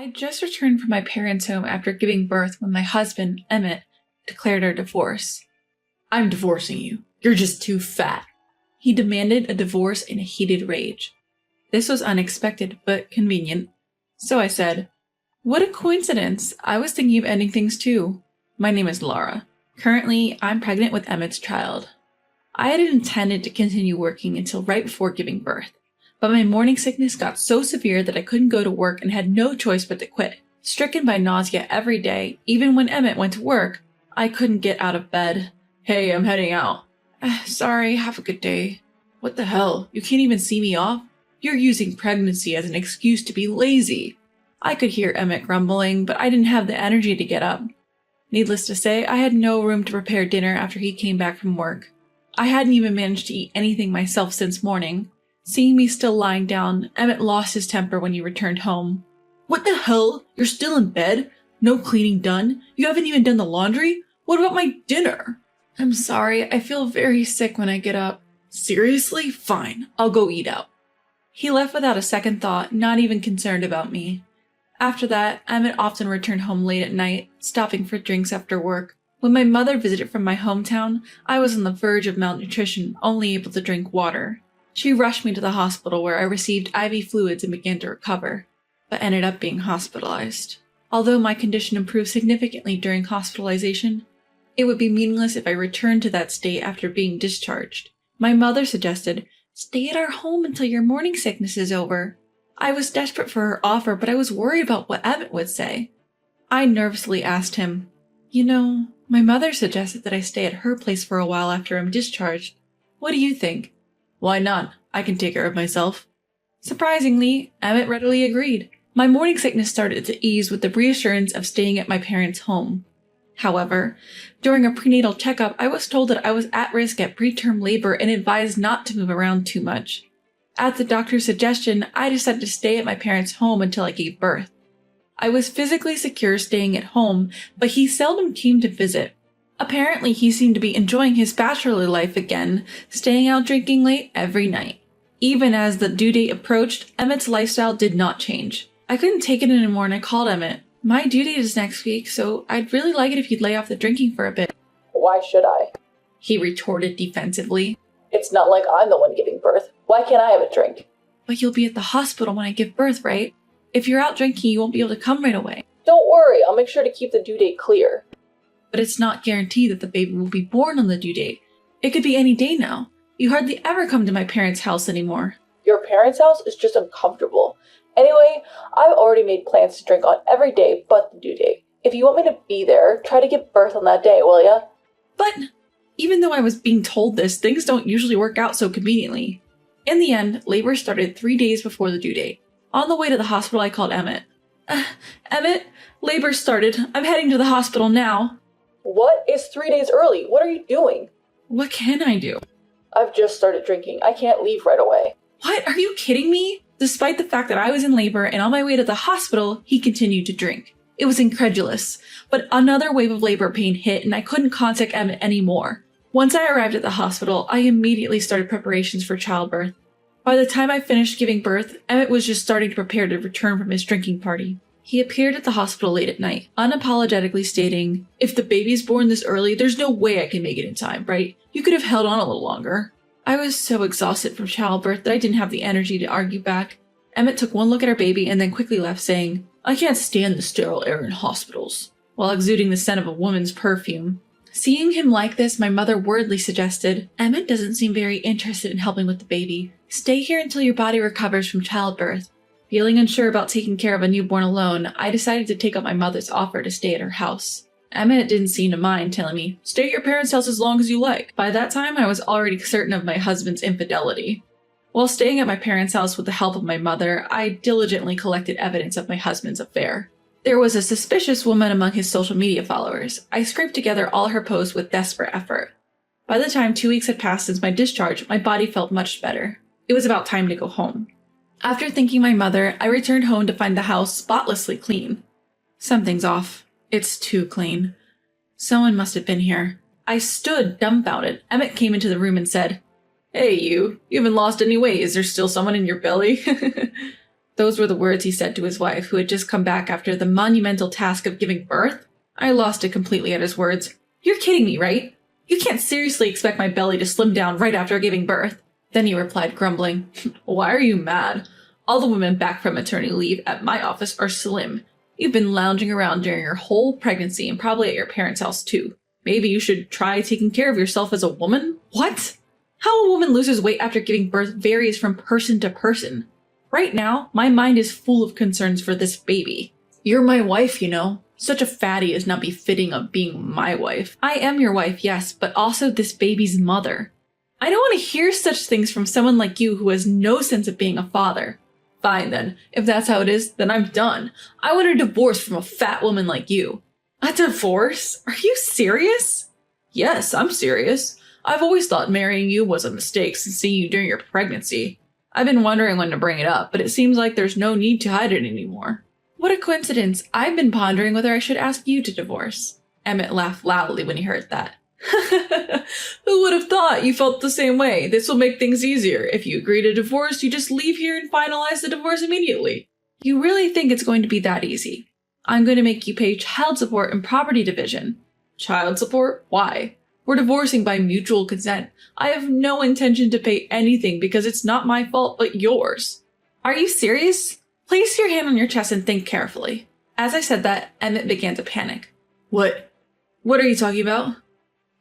I just returned from my parents' home after giving birth when my husband, Emmett, declared our divorce. I'm divorcing you. You're just too fat. He demanded a divorce in a heated rage. This was unexpected, but convenient. So I said, "What a coincidence. I was thinking of ending things too. My name is Laura. Currently, I'm pregnant with Emmett's child." I had intended to continue working until right before giving birth, but my morning sickness got so severe that I couldn't go to work and had no choice but to quit. Stricken by nausea every day, even when Emmett went to work, I couldn't get out of bed. Hey, I'm heading out. Sorry, have a good day. What the hell? You can't even see me off? You're using pregnancy as an excuse to be lazy. I could hear Emmett grumbling, but I didn't have the energy to get up. Needless to say, I had no room to prepare dinner after he came back from work. I hadn't even managed to eat anything myself since morning. Seeing me still lying down, Emmett lost his temper when he returned home. What the hell? You're still in bed? No cleaning done? You haven't even done the laundry? What about my dinner? I'm sorry, I feel very sick when I get up. Seriously? Fine, I'll go eat out. He left without a second thought, not even concerned about me. After that, Emmett often returned home late at night, stopping for drinks after work. When my mother visited from my hometown, I was on the verge of malnutrition, only able to drink water. She rushed me to the hospital where I received IV fluids and began to recover, but ended up being hospitalized. Although my condition improved significantly during hospitalization, it would be meaningless if I returned to that state after being discharged. My mother suggested, "Stay at our home until your morning sickness is over." I was desperate for her offer, but I was worried about what Emmett would say. I nervously asked him, "My mother suggested that I stay at her place for a while after I'm discharged. What do you think?" Why not? I can take care of myself. Surprisingly, Emmett readily agreed. My morning sickness started to ease with the reassurance of staying at my parents' home. However, during a prenatal checkup, I was told that I was at risk at preterm labor and advised not to move around too much. At the doctor's suggestion, I decided to stay at my parents' home until I gave birth. I was physically secure staying at home, but he seldom came to visit. Apparently, he seemed to be enjoying his bachelor life again, staying out drinking late every night. Even as the due date approached, Emmett's lifestyle did not change. I couldn't take it anymore and I called Emmett. "My due date is next week, so I'd really like it if you'd lay off the drinking for a bit." "Why should I?" he retorted defensively. "It's not like I'm the one giving birth. Why can't I have a drink?" "But you'll be at the hospital when I give birth, right? If you're out drinking, you won't be able to come right away." "Don't worry, I'll make sure to keep the due date clear." "But it's not guaranteed that the baby will be born on the due date. It could be any day now. You hardly ever come to my parents' house anymore." "Your parents' house is just uncomfortable. Anyway, I've already made plans to drink on every day but the due date. If you want me to be there, try to give birth on that day, will ya?" But even though I was being told this, things don't usually work out so conveniently. In the end, labor started 3 days before the due date. On the way to the hospital, I called Emmett. "Emmett, labor started. I'm heading to the hospital now." "What? It's 3 days early. What are you doing?" "What can I do?" "I've just started drinking. I can't leave right away." "What? Are you kidding me?" Despite the fact that I was in labor and on my way to the hospital, he continued to drink. It was incredulous, but another wave of labor pain hit and I couldn't contact Emmett anymore. Once I arrived at the hospital, I immediately started preparations for childbirth. By the time I finished giving birth, Emmett was just starting to prepare to return from his drinking party. He appeared at the hospital late at night, unapologetically stating, "If the baby's born this early, there's no way I can make it in time, right? You could have held on a little longer." I was so exhausted from childbirth that I didn't have the energy to argue back. Emmett took one look at our baby and then quickly left, saying, "I can't stand the sterile air in hospitals," while exuding the scent of a woman's perfume. Seeing him like this, my mother worriedly suggested, "Emmett doesn't seem very interested in helping with the baby. Stay here until your body recovers from childbirth." Feeling unsure about taking care of a newborn alone, I decided to take up my mother's offer to stay at her house. Emmett didn't seem to mind, telling me, "Stay at your parents' house as long as you like." By that time, I was already certain of my husband's infidelity. While staying at my parents' house with the help of my mother, I diligently collected evidence of my husband's affair. There was a suspicious woman among his social media followers. I scraped together all her posts with desperate effort. By the time 2 weeks had passed since my discharge, my body felt much better. It was about time to go home. After thanking my mother, I returned home to find the house spotlessly clean. Something's off. It's too clean. Someone must have been here. I stood dumbfounded. Emmett came into the room and said, "Hey, you haven't lost any weight. Is there still someone in your belly?" Those were the words he said to his wife, who had just come back after the monumental task of giving birth. I lost it completely at his words. You're kidding me, right? You can't seriously expect my belly to slim down right after giving birth. Then he replied, grumbling, Why are you mad? All the women back from maternity leave at my office are slim. You've been lounging around during your whole pregnancy and probably at your parents' house too. Maybe you should try taking care of yourself as a woman? What? How a woman loses weight after giving birth varies from person to person. Right now, my mind is full of concerns for this baby. You're my wife, you know. Such a fatty is not befitting of being my wife. I am your wife, yes, but also this baby's mother. I don't want to hear such things from someone like you who has no sense of being a father. Fine then, if that's how it is, then I'm done. I want a divorce from a fat woman like you. A divorce? Are you serious? Yes, I'm serious. I've always thought marrying you was a mistake since seeing you during your pregnancy. I've been wondering when to bring it up, but it seems like there's no need to hide it anymore. What a coincidence. I've been pondering whether I should ask you to divorce. Emmett laughed loudly when he heard that. Who would have thought you felt the same way? This will make things easier. If you agree to divorce, you just leave here and finalize the divorce immediately. You really think it's going to be that easy? I'm going to make you pay child support and property division. Child support? Why? We're divorcing by mutual consent. I have no intention to pay anything because it's not my fault but yours. Are you serious? Place your hand on your chest and think carefully. As I said that, Emmett began to panic. What? What are you talking about?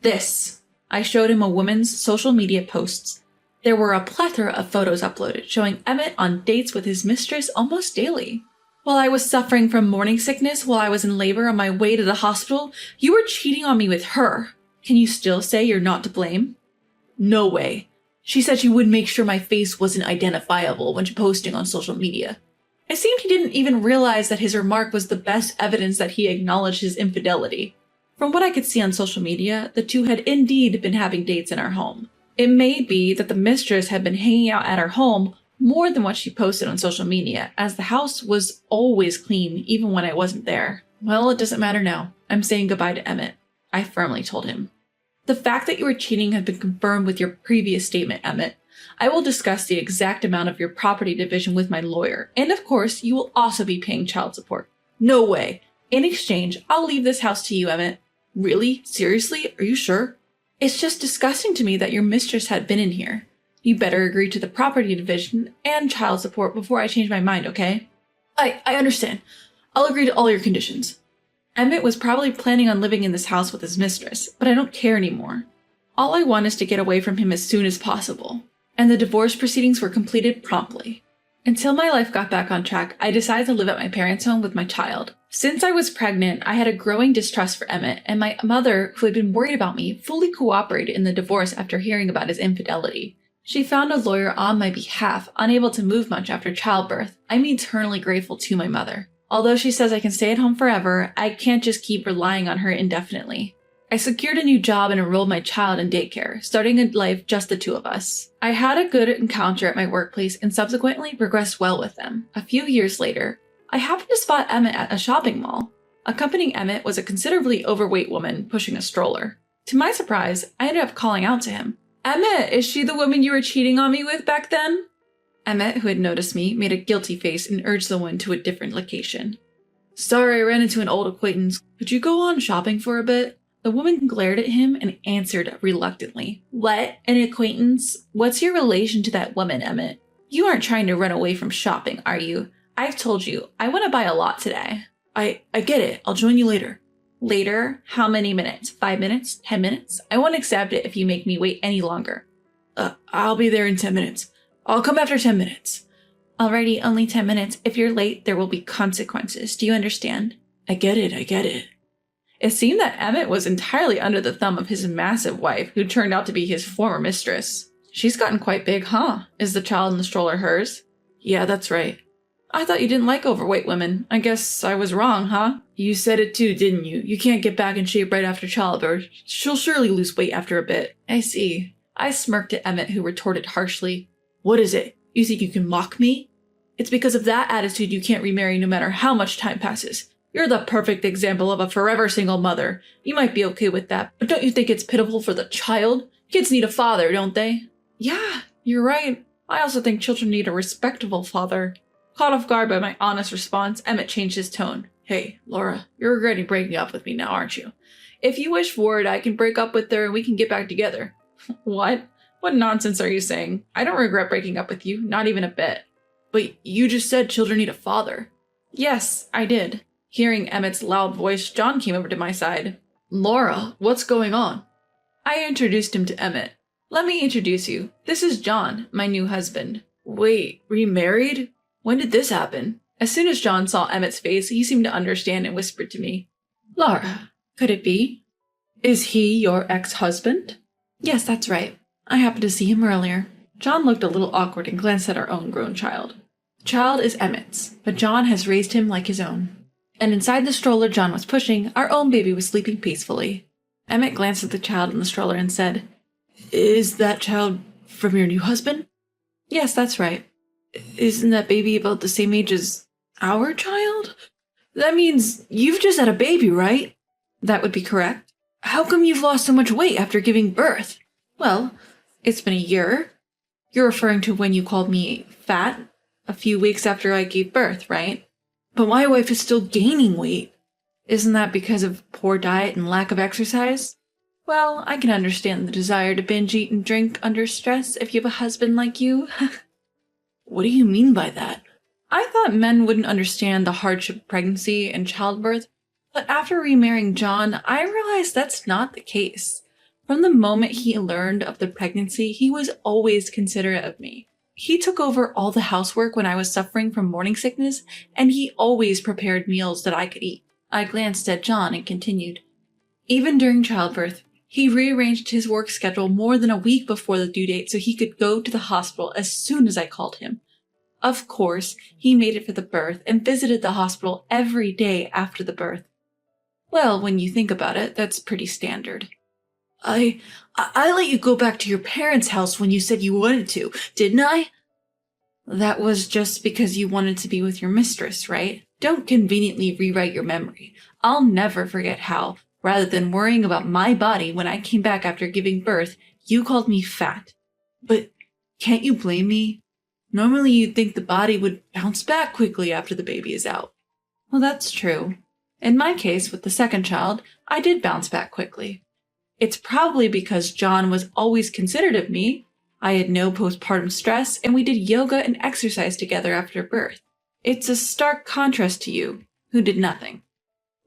This. I showed him a woman's social media posts. There were a plethora of photos uploaded showing Emmett on dates with his mistress almost daily. While I was suffering from morning sickness while I was in labor on my way to the hospital, you were cheating on me with her. Can you still say you're not to blame? No way. She said she would make sure my face wasn't identifiable when posting on social media. It seemed he didn't even realize that his remark was the best evidence that he acknowledged his infidelity. From what I could see on social media, the two had indeed been having dates in our home. It may be that the mistress had been hanging out at our home more than what she posted on social media, as the house was always clean even when I wasn't there. Well, it doesn't matter now. I'm saying goodbye to Emmett, I firmly told him. The fact that you were cheating had been confirmed with your previous statement, Emmett. I will discuss the exact amount of your property division with my lawyer, and of course, you will also be paying child support. No way. In exchange, I'll leave this house to you, Emmett. Really? Seriously? Are you sure? It's just disgusting to me that your mistress had been in here. You better agree to the property division and child support before I change my mind, okay? I understand. I'll agree to all your conditions. Emmett was probably planning on living in this house with his mistress, but I don't care anymore. All I want is to get away from him as soon as possible. And the divorce proceedings were completed promptly. Until my life got back on track, I decided to live at my parents' home with my child. Since I was pregnant, I had a growing distrust for Emmett, and my mother, who had been worried about me, fully cooperated in the divorce after hearing about his infidelity. She found a lawyer on my behalf, unable to move much after childbirth. I'm eternally grateful to my mother. Although she says I can stay at home forever, I can't just keep relying on her indefinitely. I secured a new job and enrolled my child in daycare, starting a life just the two of us. I had a good encounter at my workplace and subsequently progressed well with them. A few years later, I happened to spot Emmett at a shopping mall. Accompanying Emmett was a considerably overweight woman pushing a stroller. To my surprise, I ended up calling out to him. Emmett, is she the woman you were cheating on me with back then? Emmett, who had noticed me, made a guilty face and urged the woman to a different location. Sorry, I ran into an old acquaintance. Could you go on shopping for a bit? The woman glared at him and answered reluctantly. What? An acquaintance? What's your relation to that woman, Emmett? You aren't trying to run away from shopping, are you? I've told you, I want to buy a lot today. I get it. I'll join you later. Later? How many minutes? 5 minutes? 10 minutes? I won't accept it if you make me wait any longer. I'll be there in 10 minutes. I'll come after 10 minutes. Alrighty, only 10 minutes. If you're late, there will be consequences. Do you understand? I get it. It seemed that Emmett was entirely under the thumb of his massive wife, who turned out to be his former mistress. She's gotten quite big, huh? Is the child in the stroller hers? Yeah, that's right. I thought you didn't like overweight women. I guess I was wrong, huh? You said it too, didn't you? You can't get back in shape right after childbirth. She'll surely lose weight after a bit. I see. I smirked at Emmett, who retorted harshly. What is it? You think you can mock me? It's because of that attitude you can't remarry no matter how much time passes. You're the perfect example of a forever single mother. You might be okay with that, but don't you think it's pitiful for the child? Kids need a father, don't they? Yeah, you're right. I also think children need a respectable father. Caught off guard by my honest response, Emmett changed his tone. Hey, Laura, you're regretting breaking up with me now, aren't you? If you wish for it, I can break up with her and we can get back together. What? What nonsense are you saying? I don't regret breaking up with you, not even a bit. But you just said children need a father. Yes, I did. Hearing Emmett's loud voice, John came over to my side. Laura, what's going on? I introduced him to Emmett. Let me introduce you. This is John, my new husband. Wait, remarried? When did this happen? As soon as John saw Emmett's face, he seemed to understand and whispered to me. Laura, could it be? Is he your ex-husband? Yes, that's right. I happened to see him earlier. John looked a little awkward and glanced at our own grown child. The child is Emmett's, but John has raised him like his own. And inside the stroller John was pushing, our own baby was sleeping peacefully. Emmett glanced at the child in the stroller and said, Is that child from your new husband? Yes, that's right. Isn't that baby about the same age as our child? That means you've just had a baby, right? That would be correct. How come you've lost so much weight after giving birth? Well, it's been a year. You're referring to when you called me fat a few weeks after I gave birth, right? But my wife is still gaining weight. Isn't that because of poor diet and lack of exercise? Well, I can understand the desire to binge eat and drink under stress if you have a husband like you. What do you mean by that? I thought men wouldn't understand the hardship of pregnancy and childbirth, but after remarrying John, I realized that's not the case. From the moment he learned of the pregnancy, he was always considerate of me. He took over all the housework when I was suffering from morning sickness, and he always prepared meals that I could eat. I glanced at John and continued. Even during childbirth, he rearranged his work schedule more than a week before the due date so he could go to the hospital as soon as I called him. Of course, he made it for the birth and visited the hospital every day after the birth. Well, when you think about it, that's pretty standard. I let you go back to your parents' house when you said you wanted to, didn't I? That was just because you wanted to be with your mistress, right? Don't conveniently rewrite your memory. I'll never forget how, rather than worrying about my body when I came back after giving birth, you called me fat. But can't you blame me? Normally you'd think the body would bounce back quickly after the baby is out. Well, that's true. In my case, with the second child, I did bounce back quickly. It's probably because John was always considerate of me. I had no postpartum stress, and we did yoga and exercise together after birth. It's a stark contrast to you, who did nothing.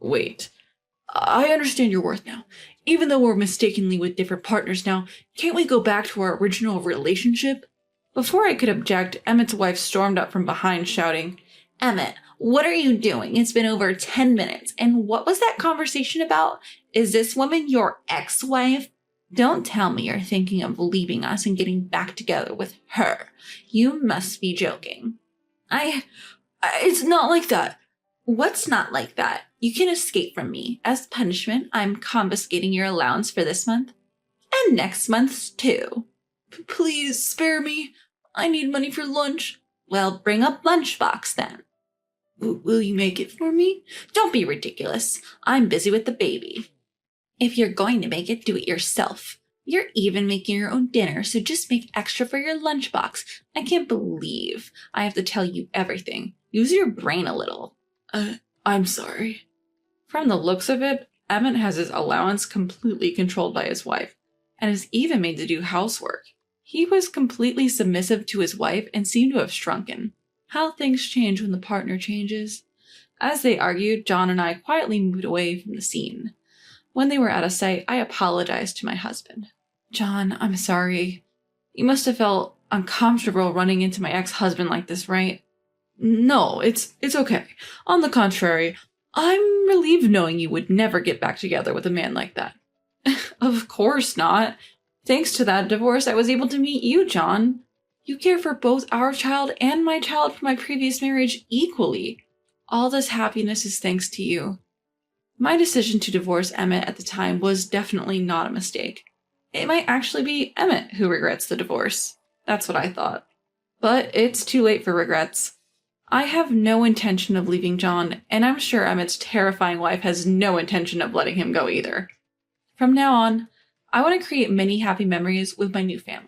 Wait, I understand your worth now. Even though we're mistakenly with different partners now, can't we go back to our original relationship? Before I could object, Emmett's wife stormed up from behind, shouting, Emmett, what are you doing? It's been over 10 minutes, and what was that conversation about? Is this woman your ex-wife? Don't tell me you're thinking of leaving us and getting back together with her. You must be joking. It's not like that. What's not like that? You can escape from me. As punishment, I'm confiscating your allowance for this month. And next month's too. Please spare me. I need money for lunch. Well, bring a lunchbox then. Will you make it for me? Don't be ridiculous. I'm busy with the baby. If you're going to make it, do it yourself. You're even making your own dinner, so just make extra for your lunchbox. I can't believe I have to tell you everything. Use your brain a little. I'm sorry. From the looks of it, Emmett has his allowance completely controlled by his wife, and is even made to do housework. He was completely submissive to his wife and seemed to have shrunken. How things change when the partner changes. As they argued, John and I quietly moved away from the scene. When they were out of sight, I apologized to my husband. John, I'm sorry. You must have felt uncomfortable running into my ex-husband like this, right? No, it's okay. On the contrary, I'm relieved knowing you would never get back together with a man like that. Of course not. Thanks to that divorce, I was able to meet you, John. You care for both our child and my child from my previous marriage equally. All this happiness is thanks to you. My decision to divorce Emmett at the time was definitely not a mistake. It might actually be Emmett who regrets the divorce. That's what I thought. But it's too late for regrets. I have no intention of leaving John, and I'm sure Emmett's terrifying wife has no intention of letting him go either. From now on, I want to create many happy memories with my new family.